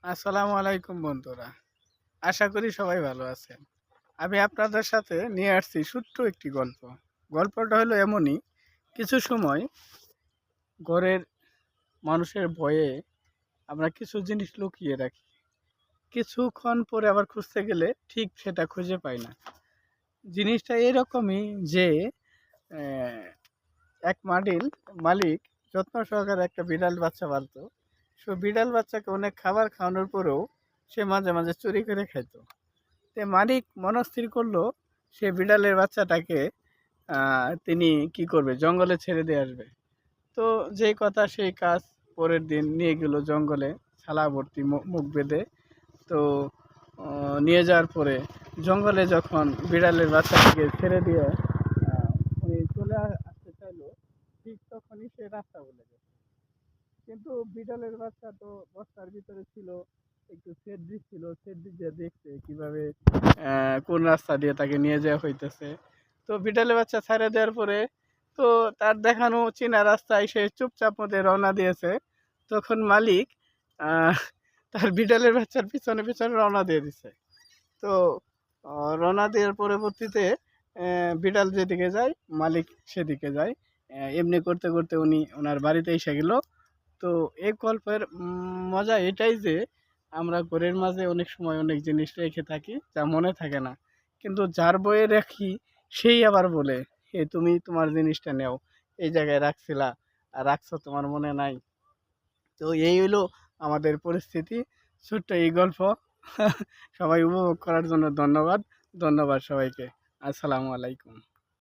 আসসালামু আলাইকুম বন্ধুরা। আশা করি সবাই ভালো আছেন। আমি আপনাদের সাথে নিয়ে আসছি ছোট্ট একটি গল্প। গল্পটা হলো এমনই, কিছু সময় ঘরের মানুষের ভয়ে আমরা কিছু জিনিস লুকিয়ে রাখি। কিছুক্ষণ পরে আবার খুঁজতে গেলে ঠিক সেটা খুঁজে পাই না। জিনিসটা এরকমই যে অ্যা এক মালিক যত্ন সহকারে একটা বিড়াল বাচ্চা পালতো। বিড়াল বাচ্চাকে অনেক খাবার খাওয়ানোর পরেও সে মাঝে, মাঝে চুরি করে খাইত। মালিক মনস্থির করলো সে বিড়ালের বাচ্চাটাকে তিনি কি করবে, জঙ্গলে ছেড়ে দিয়ে আসবে। তো যেই কথা সেই কাজ, পরের দিন নিয়ে গেল জঙ্গলে ছালা ভর্তি মুখ বেঁধে। তো নিয়ে যাওয়ার পরে জঙ্গলে যখন বিড়ালের বাচ্চাটাকে ছেড়ে দিয়ে উনি চলে আসতে চাইলো, ঠিক তখনই সে রাস্তা বলে গেছে। কিন্তু বিড়ালের বাচ্চা তো বস্তার ভিতরে ছিল, একটু সেফ ছিল, সেফ দিয়ে দেখছে কিভাবে কোন রাস্তা দিয়ে তাকে নিয়ে যাওয়া হইতেছে। তো বিড়ালের বাচ্চা ছাড়ে দেওয়ার পরে তো তার দেখানো চেনা রাস্তায় সে চুপচাপ মধ্যে রওনা দিয়েছে। তখন মালিক আহ, তার বিড়ালের বাচ্চার পিছনে পিছনে রওনা দিয়ে দিছে। তো রওনা দেওয়ার পরবর্তীতে বিড়াল যেদিকে যায় মালিক সেদিকে যায়। এমনি করতে করতে উনি ওনার বাড়িতে এসে গেল। তো এই গল্পের মজা এটাই যে আমরা ঘরের মাঝে অনেক সময় অনেক জিনিস রেখে থাকি যা মনে থাকে না, কিন্তু যার বইয়ে রাখি সেই আবার বলে, এ তুমি তোমার জিনিসটা নেও, এই জায়গায় রাখছিলা আর রাখছো তোমার মনে নাই। তো এই হইলো আমাদের পরিস্থিতি, ছোট্ট এই গল্প। সবাই উপভোগ করার জন্য ধন্যবাদ। ধন্যবাদ সবাইকে। আসসালামু আলাইকুম।